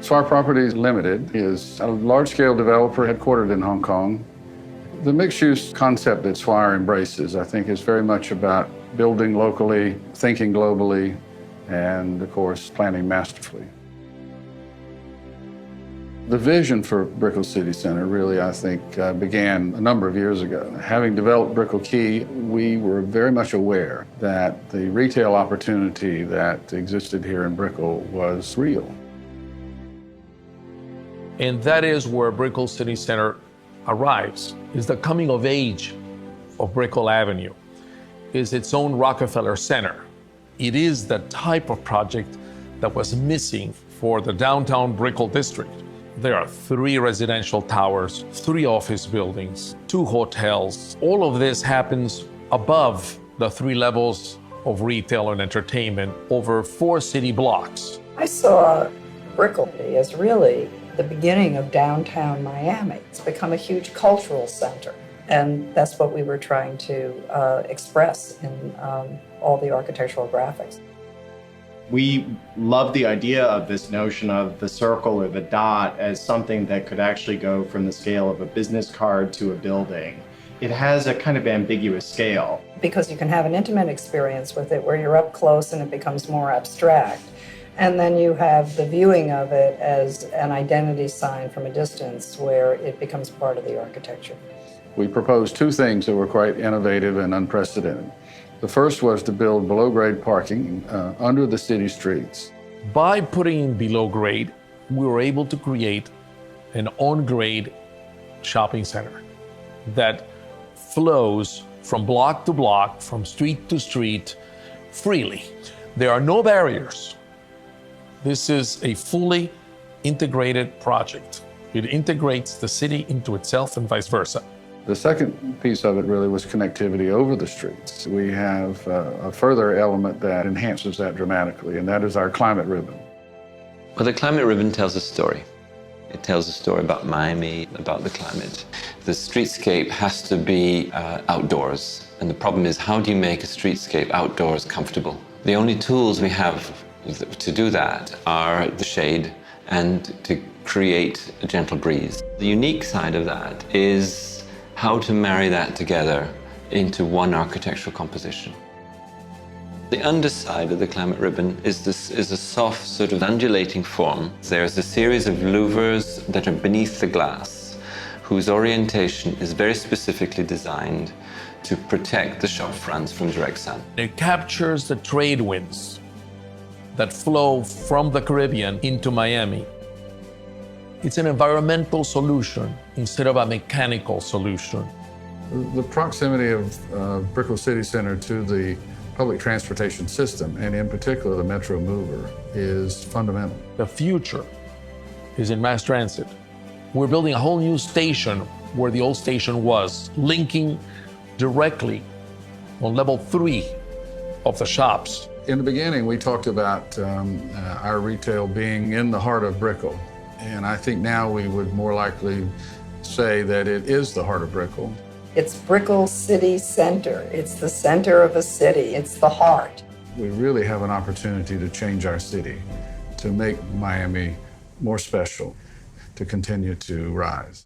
Swire Properties Limited is a large-scale developer headquartered in Hong Kong. The mixed-use concept that Swire embraces, I think, is very much about building locally, thinking globally, and, of course, planning masterfully. The vision for Brickell City Centre really, I think, began a number of years ago. Having developed Brickell Key, we were very much aware that the retail opportunity that existed here in Brickell was real. And that is where Brickell City Centre arrives, is the coming of age of Brickell Avenue, is its own Rockefeller Center. It is the type of project that was missing for the downtown Brickell district. There are 3 residential towers, 3 office buildings, 2 hotels. All of this happens above the 3 levels of retail and entertainment over 4 city blocks. I saw Brickell as really the beginning of downtown Miami. It's become a huge cultural center, and that's what we were trying to express in all the architectural graphics. We love the idea of this notion of the circle or the dot as something that could actually go from the scale of a business card to a building. It has a kind of ambiguous scale. Because you can have an intimate experience with it where you're up close and it becomes more abstract. And then you have the viewing of it as an identity sign from a distance where it becomes part of the architecture. We proposed 2 things that were quite innovative and unprecedented. The first was to build below-grade parking under the city streets. By putting in below grade, we were able to create an on-grade shopping center that flows from block to block, from street to street, freely. There are no barriers. This is a fully integrated project. It integrates the city into itself and vice versa. The second piece of it really was connectivity over the streets. We have a further element that enhances that dramatically, and that is our climate ribbon. Well, the climate ribbon tells a story. It tells a story about Miami, about the climate. The streetscape has to be outdoors, and the problem is, how do you make a streetscape outdoors comfortable? The only tools we have to do that are the shade and to create a gentle breeze. The unique side of that is how to marry that together into one architectural composition. The underside of the climate ribbon is a soft, sort of undulating form. There's a series of louvers that are beneath the glass, whose orientation is very specifically designed to protect the shop fronts from direct sun. It captures the trade winds that flow from the Caribbean into Miami. It's an environmental solution instead of a mechanical solution. The proximity of Brickell City Centre to the public transportation system, and in particular the Metro Mover, is fundamental. The future is in mass transit. We're building a whole new station where the old station was, linking directly on level 3 of the shops. In the beginning, we talked about our retail being in the heart of Brickell. And I think now we would more likely say that it is the heart of Brickell. It's Brickell City Centre. It's the center of a city. It's the heart. We really have an opportunity to change our city, to make Miami more special, to continue to rise.